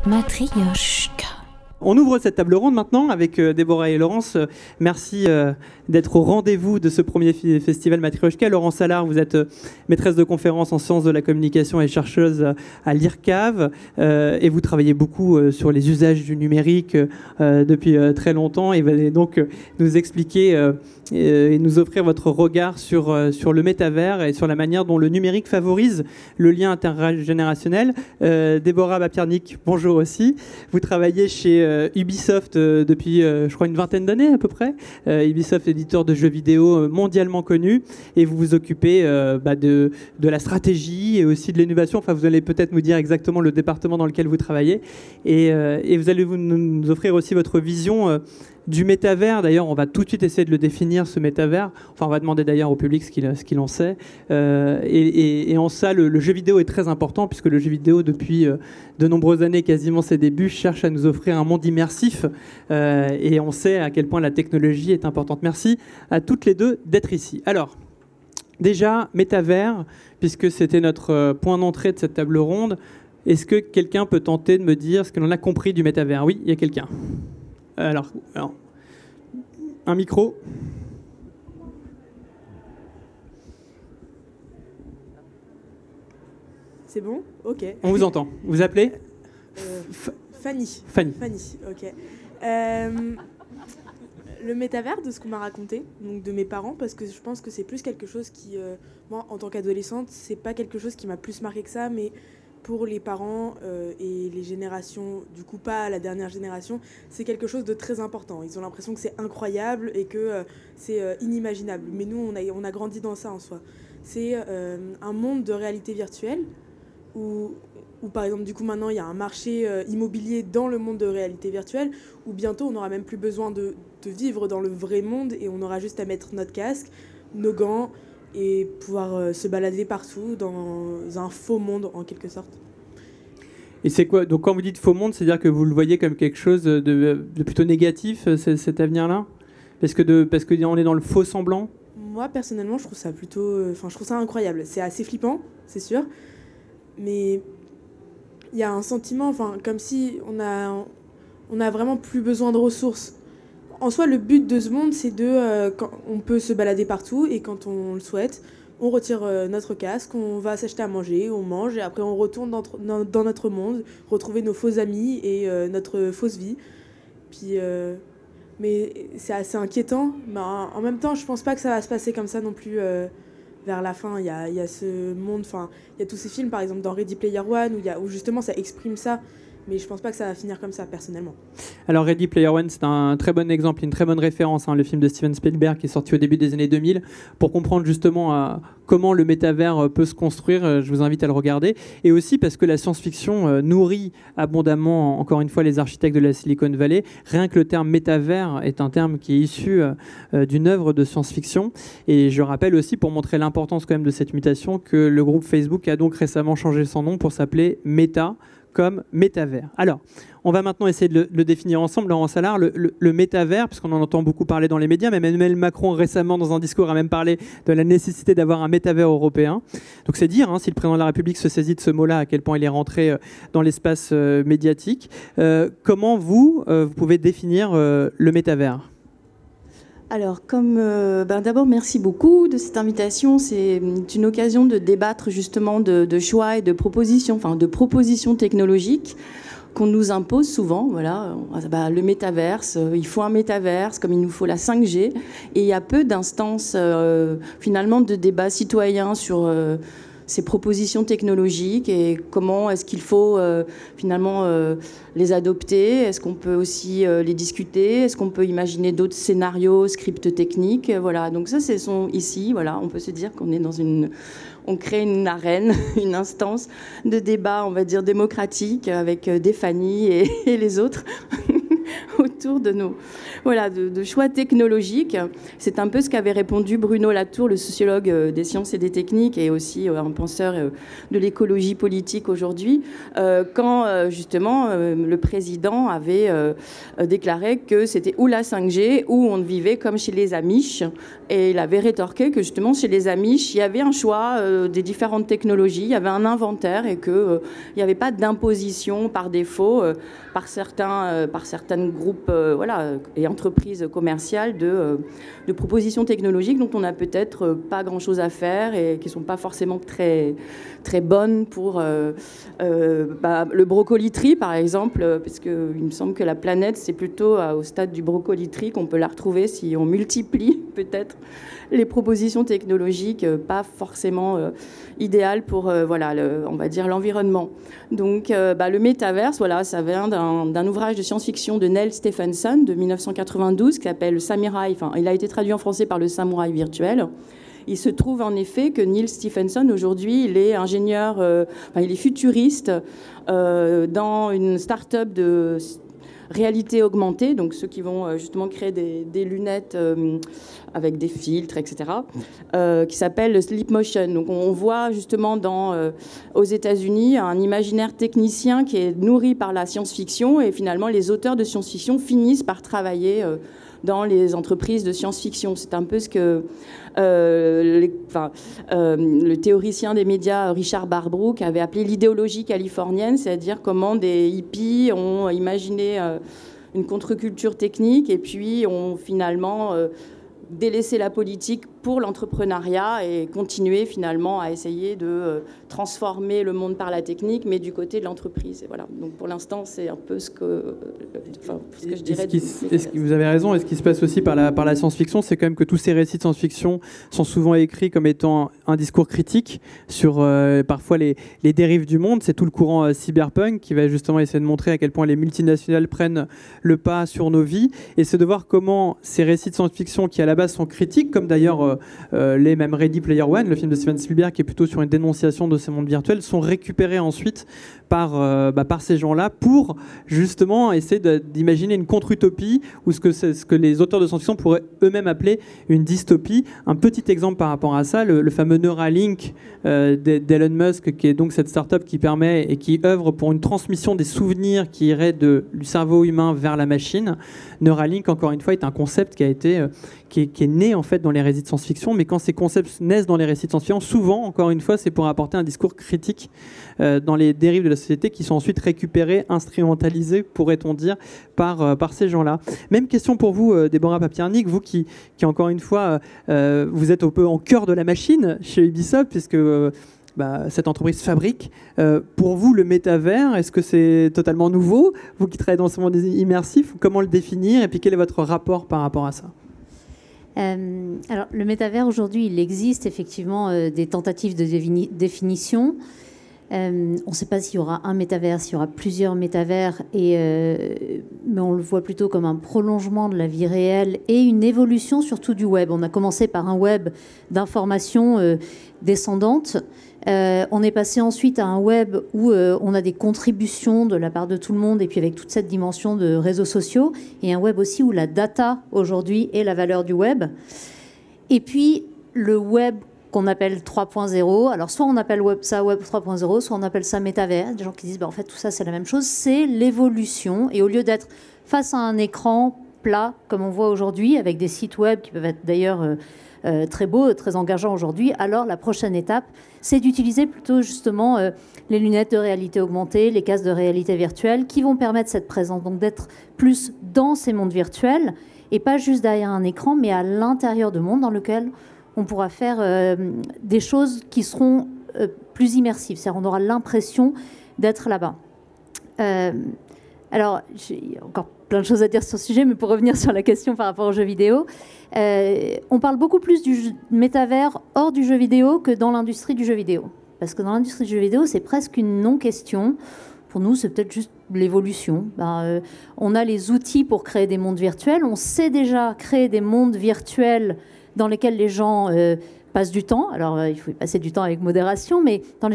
Matryoshka. On ouvre cette table ronde maintenant avec Déborah et Laurence. Merci d'être au rendez-vous de ce premier festival Matryoshka. Laurence Allard, vous êtes maîtresse de conférences en sciences de la communication et chercheuse à l'IRCAV. Et vous travaillez beaucoup sur les usages du numérique depuis très longtemps. Et vous allez donc nous expliquer et nous offrir votre regard sur le métavers et sur la manière dont le numérique favorise le lien intergénérationnel. Déborah Bapiernik, bonjour aussi. Vous travaillez chez Ubisoft depuis, je crois, une vingtaine d'années à peu près. Ubisoft, éditeur de jeux vidéo mondialement connu. Et vous vous occupez de la stratégie et aussi de l'innovation. Enfin, vous allez peut-être nous dire exactement le département dans lequel vous travaillez. Et vous allez nous offrir aussi votre vision du métavers. D'ailleurs, on va tout de suite essayer de le définir, ce métavers. Enfin, on va demander d'ailleurs au public ce qu'il en sait. Et en ça, le jeu vidéo est très important, puisque le jeu vidéo, depuis de nombreuses années, quasiment ses débuts, cherche à nous offrir un monde immersif. Et on sait à quel point la technologie est importante. Merci à toutes les deux d'être ici. Alors, déjà, métavers, puisque c'était notre point d'entrée de cette table ronde, est-ce que quelqu'un peut tenter de me dire ce que l'on a compris du métavers? Oui, il y a quelqu'un. Alors, un micro. C'est bon? Ok. On vous entend. Vous appelez Fanny. Fanny. Fanny, ok. Le métavers, de ce qu'on m'a raconté, donc de mes parents, parce que je pense que c'est plus quelque chose qui, moi, en tant qu'adolescente, c'est pas quelque chose qui m'a plus marqué que ça, mais pour les parents et les générations, du coup pas la dernière génération, c'est quelque chose de très important. Ils ont l'impression que c'est incroyable et que c'est inimaginable. Mais nous, on a grandi dans ça en soi. C'est un monde de réalité virtuelle où par exemple, du coup, maintenant, il y a un marché immobilier dans le monde de réalité virtuelle où bientôt, on n'aura même plus besoin de vivre dans le vrai monde et on aura juste à mettre notre casque, nos gants, et pouvoir se balader partout dans un faux monde en quelque sorte. Et c'est quoi? Donc quand vous dites faux monde, c'est-à-dire que vous le voyez comme quelque chose de plutôt négatif, cet avenir-là? Parce qu'on est dans le faux semblant? Moi personnellement, je trouve ça plutôt, je trouve ça incroyable. C'est assez flippant, c'est sûr, mais il y a un sentiment, comme si on a vraiment plus besoin de ressources. En soi, le but de ce monde, c'est on peut se balader partout et quand on le souhaite, on retire notre casque, on va s'acheter à manger, on mange et après on retourne dans notre monde, retrouver nos faux amis et notre fausse vie. Puis, mais c'est assez inquiétant. Mais en même temps, je pense pas que ça va se passer comme ça non plus vers la fin. Il y a ce monde, il y a tous ces films, par exemple dans Ready Player One, où justement ça exprime ça. Mais je pense pas que ça va finir comme ça, personnellement. Alors Ready Player One, c'est un très bon exemple, une très bonne référence, le film de Steven Spielberg qui est sorti au début des années 2000, pour comprendre justement comment le métavers peut se construire. Je vous invite à le regarder. Et aussi parce que la science-fiction nourrit abondamment, encore une fois, les architectes de la Silicon Valley. Rien que le terme métavers est un terme qui est issu d'une œuvre de science-fiction. Et je rappelle aussi, pour montrer l'importance quand même de cette mutation, que le groupe Facebook a donc récemment changé son nom pour s'appeler Meta, comme métavers. Alors, on va maintenant essayer de le définir ensemble. Laurence Allard, le métavers, puisqu'on en entend beaucoup parler dans les médias, même Emmanuel Macron récemment dans un discours a même parlé de la nécessité d'avoir un métavers européen. Donc c'est dire, si le président de la République se saisit de ce mot-là, à quel point il est rentré dans l'espace médiatique. Comment vous pouvez définir le métavers ? Alors, d'abord, merci beaucoup de cette invitation. C'est une occasion de débattre justement de choix et de propositions technologiques qu'on nous impose souvent. Voilà, le métaverse, il faut un métaverse comme il nous faut la 5G. Et il y a peu d'instances finalement de débats citoyens sur ces propositions technologiques et comment est-ce qu'il faut finalement les adopter. Est-ce qu'on peut aussi les discuter? Est-ce qu'on peut imaginer d'autres scénarios, scripts techniques? Voilà, donc ça, ici, voilà, on peut se dire qu'on est on crée une arène, une instance de débat, on va dire, démocratique avec des Fanny et les autres autour de nos de choix technologiques. C'est un peu ce qu'avait répondu Bruno Latour, le sociologue des sciences et des techniques et aussi un penseur de l'écologie politique aujourd'hui, quand justement le président avait déclaré que c'était ou la 5G ou on vivait comme chez les Amish, et il avait rétorqué que justement chez les Amish il y avait un choix des différentes technologies, il y avait un inventaire et qu'il n'y avait pas d'imposition par défaut par certains groupes et entreprises commerciales de propositions technologiques dont on n'a peut-être pas grand-chose à faire et qui ne sont pas forcément très, très bonnes pour le brocoli-tree, par exemple, parce qu'il me semble que la planète, c'est plutôt au stade du brocoli-tree qu'on peut la retrouver si on multiplie peut-être les propositions technologiques pas forcément idéales pour on va dire l'environnement. Donc le métaverse, ça vient d'un ouvrage de science-fiction de Neil Stephenson de 1992 qui s'appelle Samurai. Il a été traduit en français par le samouraï virtuel. Il se trouve en effet que Neil Stephenson aujourd'hui, il est ingénieur, il est futuriste dans une start-up de réalité augmentée, donc ceux qui vont justement créer des lunettes avec des filtres, etc., qui s'appelle le Sleep Motion. Donc on voit justement aux États-Unis un imaginaire technicien qui est nourri par la science-fiction, et finalement les auteurs de science-fiction finissent par travailler dans les entreprises de science-fiction. C'est un peu ce que le théoricien des médias Richard Barbrook avait appelé l'idéologie californienne, c'est-à-dire comment des hippies ont imaginé une contre-culture technique et puis ont finalement délaissé la politique pour l'entrepreneuriat et continuer finalement à essayer de transformer le monde par la technique, mais du côté de l'entreprise. Et voilà. Donc pour l'instant, c'est un peu ce que je dirais. Vous avez raison. Et ce qui se passe aussi par la science-fiction, c'est quand même que tous ces récits de science-fiction sont souvent écrits comme étant un discours critique sur parfois les dérives du monde. C'est tout le courant cyberpunk qui va justement essayer de montrer à quel point les multinationales prennent le pas sur nos vies. Et c'est de voir comment ces récits de science-fiction qui à la base sont critiques, comme d'ailleurs les mêmes Ready Player One, le film de Steven Spielberg qui est plutôt sur une dénonciation de ces mondes virtuels, sont récupérés ensuite par ces gens-là pour justement essayer d'imaginer une contre-utopie ou ce que les auteurs de science-fiction pourraient eux-mêmes appeler une dystopie. Un petit exemple par rapport à ça, le fameux Neuralink d'Elon Musk, qui est donc cette start-up qui permet et qui œuvre pour une transmission des souvenirs qui irait du cerveau humain vers la machine. Neuralink, encore une fois, est un concept qui a été qui est né en fait dans les récits de science-fiction, mais quand ces concepts naissent dans les récits de science-fiction, souvent, encore une fois, c'est pour apporter un discours critique dans les dérives de la société qui sont ensuite récupérées, instrumentalisées, pourrait-on dire, par ces gens-là. Même question pour vous, Déborah Papiernik, vous qui encore une fois, vous êtes un peu en cœur de la machine chez Ubisoft, puisque cette entreprise fabrique. Pour vous, le métavers, est-ce que c'est totalement nouveau? Vous qui travaillez dans ce monde immersif, comment le définir? Et puis quel est votre rapport par rapport à ça? Alors, le métavers, aujourd'hui, il existe effectivement des tentatives de définition. On ne sait pas s'il y aura un métavers, s'il y aura plusieurs métavers, mais on le voit plutôt comme un prolongement de la vie réelle et une évolution surtout du web. On a commencé par un web d'information descendante. On est passé ensuite à un web où on a des contributions de la part de tout le monde, et puis avec toute cette dimension de réseaux sociaux, et un web aussi où la data aujourd'hui est la valeur du web. Et puis le web qu'on appelle 3.0, alors soit on appelle ça web 3.0, soit on appelle ça métavers. Des gens qui disent en fait tout ça c'est la même chose, c'est l'évolution, et au lieu d'être face à un écran plat comme on voit aujourd'hui avec des sites web qui peuvent être d'ailleurs très beaux, très engageants aujourd'hui, alors la prochaine étape c'est d'utiliser plutôt justement les lunettes de réalité augmentée, les casques de réalité virtuelle qui vont permettre cette présence, donc d'être plus dans ces mondes virtuels et pas juste derrière un écran, mais à l'intérieur de mondes dans lequel on pourra faire des choses qui seront plus immersives. C'est-à-dire on aura l'impression d'être là-bas. Alors, j'ai encore plein de choses à dire sur ce sujet, mais pour revenir sur la question par rapport aux jeux vidéo, on parle beaucoup plus du métavers hors du jeu vidéo que dans l'industrie du jeu vidéo. Parce que dans l'industrie du jeu vidéo, c'est presque une non-question. Pour nous, c'est peut-être juste l'évolution. On a les outils pour créer des mondes virtuels. On sait déjà créer des mondes virtuels dans lesquels les gens passent du temps. Alors, il faut y passer du temps avec modération, mais dans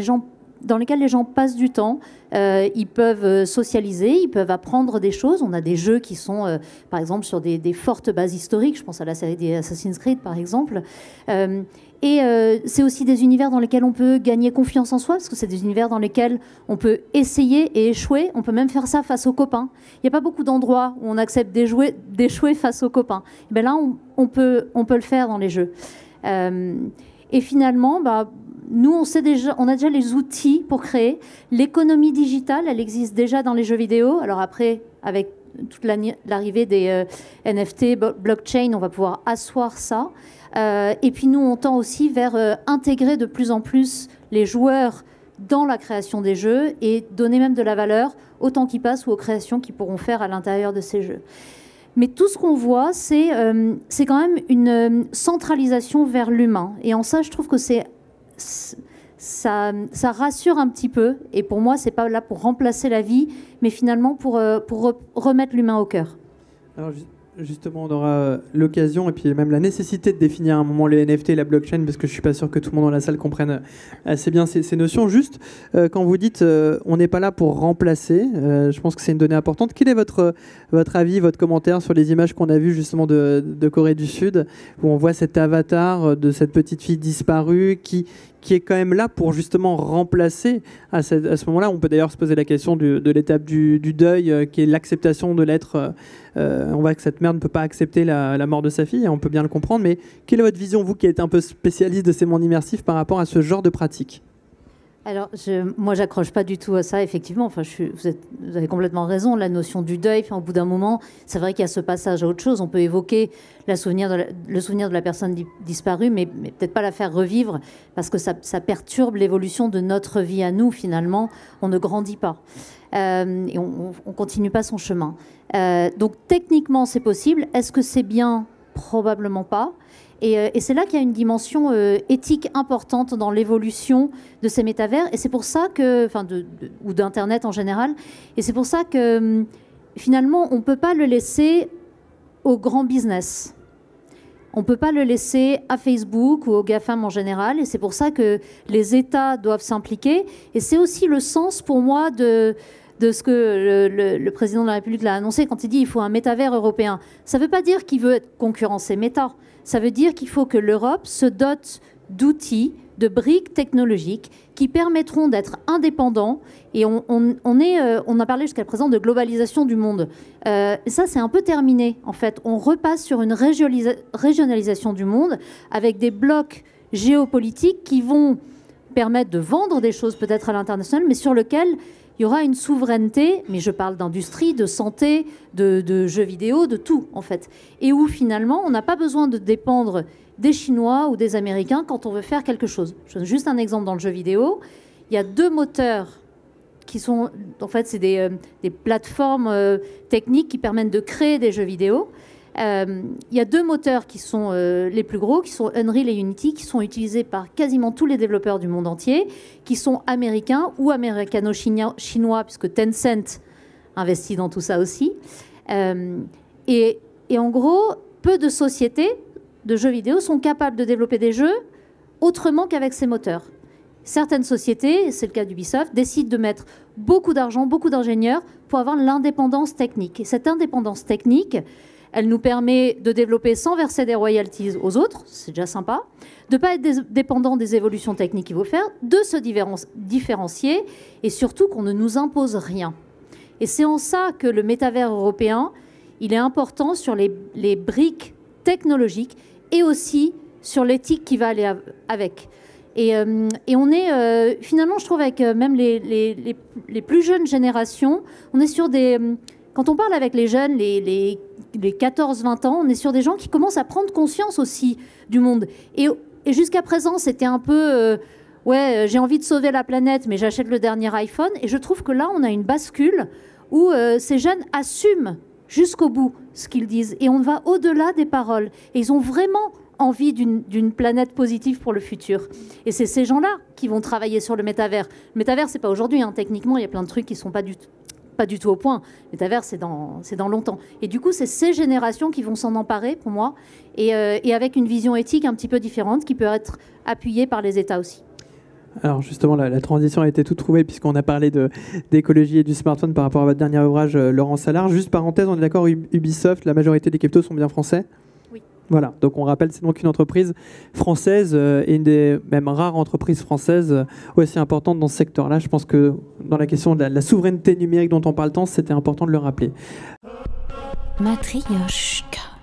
dans lesquels les gens passent du temps. Ils peuvent socialiser, ils peuvent apprendre des choses. On a des jeux qui sont, par exemple, sur des fortes bases historiques. Je pense à la série des Assassin's Creed, par exemple. C'est aussi des univers dans lesquels on peut gagner confiance en soi, parce que c'est des univers dans lesquels on peut essayer et échouer. On peut même faire ça face aux copains. Il n'y a pas beaucoup d'endroits où on accepte d'échouer face aux copains. Et bien là, on peut le faire dans les jeux. Et finalement, nous, on a déjà les outils pour créer. L'économie digitale, elle existe déjà dans les jeux vidéo. Alors après, avec toute l'arrivée des NFT, blockchain, on va pouvoir asseoir ça. Et puis nous, on tend aussi vers intégrer de plus en plus les joueurs dans la création des jeux et donner même de la valeur au temps qui passe ou aux créations qu'ils pourront faire à l'intérieur de ces jeux. Mais tout ce qu'on voit, c'est quand même une centralisation vers l'humain. Et en ça, je trouve que ça rassure un petit peu. Et pour moi, c'est pas là pour remplacer la vie, mais finalement pour remettre l'humain au cœur. Alors, justement, on aura l'occasion et puis même la nécessité de définir à un moment les NFT et la blockchain, parce que je suis pas sûr que tout le monde dans la salle comprenne assez bien ces notions. Juste, quand vous dites on n'est pas là pour remplacer, je pense que c'est une donnée importante. Quel est votre avis, votre commentaire sur les images qu'on a vues justement de Corée du Sud, où on voit cet avatar de cette petite fille disparue qui est quand même là pour justement remplacer à ce moment-là. On peut d'ailleurs se poser la question de l'étape du deuil, qui est l'acceptation de l'être. On voit que cette mère ne peut pas accepter la mort de sa fille, on peut bien le comprendre, mais quelle est votre vision, vous qui êtes un peu spécialiste de ces mondes immersifs, par rapport à ce genre de pratique ? Alors, moi, j'accroche pas du tout à ça, effectivement. Enfin, vous avez complètement raison. La notion du deuil, au bout d'un moment, c'est vrai qu'il y a ce passage à autre chose. On peut évoquer le souvenir de la personne disparue, mais peut-être pas la faire revivre, parce que ça perturbe l'évolution de notre vie à nous, finalement. On ne grandit pas. Et on continue pas son chemin. Donc, techniquement, c'est possible. Est-ce que c'est bien ? Probablement pas. Et c'est là qu'il y a une dimension éthique importante dans l'évolution de ces métavers. Et c'est pour ça que, ou d'Internet en général. Et c'est pour ça que finalement, on ne peut pas le laisser au grand business. On ne peut pas le laisser à Facebook ou aux GAFAM en général. Et c'est pour ça que les États doivent s'impliquer. Et c'est aussi le sens pour moi de ce que le président de la République l'a annoncé quand il dit qu'il faut un métavers européen. Ça ne veut pas dire qu'il veut concurrencer Meta. Ça veut dire qu'il faut que l'Europe se dote d'outils, de briques technologiques qui permettront d'être indépendants. Et on a parlé jusqu'à présent de globalisation du monde. Ça, c'est un peu terminé, en fait. On repasse sur une régionalisation du monde avec des blocs géopolitiques qui vont permettre de vendre des choses peut-être à l'international, mais sur lesquels il y aura une souveraineté, mais je parle d'industrie, de santé, de jeux vidéo, de tout, en fait. Et où, finalement, on n'a pas besoin de dépendre des Chinois ou des Américains quand on veut faire quelque chose. Je donne juste un exemple dans le jeu vidéo. Il y a 2 moteurs qui sont... En fait, c'est des plateformes techniques qui permettent de créer des jeux vidéo. Il y a 2 moteurs qui sont les plus gros, qui sont Unreal et Unity, qui sont utilisés par quasiment tous les développeurs du monde entier, qui sont américains ou américano-chinois, puisque Tencent investit dans tout ça aussi. Et en gros, peu de sociétés de jeux vidéo sont capables de développer des jeux autrement qu'avec ces moteurs. Certaines sociétés, c'est le cas d'Ubisoft, décident de mettre beaucoup d'argent, beaucoup d'ingénieurs pour avoir l'indépendance technique. Et cette indépendance technique, elle nous permet de développer sans verser des royalties aux autres, c'est déjà sympa, de ne pas être dépendant des évolutions techniques qu'il faut faire, de se différencier et surtout qu'on ne nous impose rien. Et c'est en ça que le métavers européen, il est important sur les briques technologiques et aussi sur l'éthique qui va aller avec. Et on est, finalement, je trouve, avec même les plus jeunes générations, on est sur des... Quand on parle avec les jeunes, les 14-20 ans, on est sur des gens qui commencent à prendre conscience aussi du monde. Et jusqu'à présent, c'était un peu... j'ai envie de sauver la planète, mais j'achète le dernier iPhone. Et je trouve que là, on a une bascule où ces jeunes assument jusqu'au bout ce qu'ils disent. Et on va au-delà des paroles. Et ils ont vraiment envie d'une planète positive pour le futur. Et c'est ces gens-là qui vont travailler sur le métavers. Le métavers, c'est pas aujourd'hui. Techniquement, il y a plein de trucs qui sont pas du tout au point. Le métavers, c'est dans longtemps. Et du coup, c'est ces générations qui vont s'en emparer, pour moi, et avec une vision éthique un petit peu différente, qui peut être appuyée par les États aussi. Alors justement, la transition a été toute trouvée puisqu'on a parlé d'écologie et du smartphone par rapport à votre dernier ouvrage, Laurent Salard. Juste parenthèse, on est d'accord, Ubisoft, la majorité des cryptos sont bien français ? Oui. Voilà, donc on rappelle, c'est donc une entreprise française et une des même rares entreprises françaises aussi importantes dans ce secteur-là. Je pense que dans la question de la souveraineté numérique dont on parle tant, c'était important de le rappeler. Matryoshka.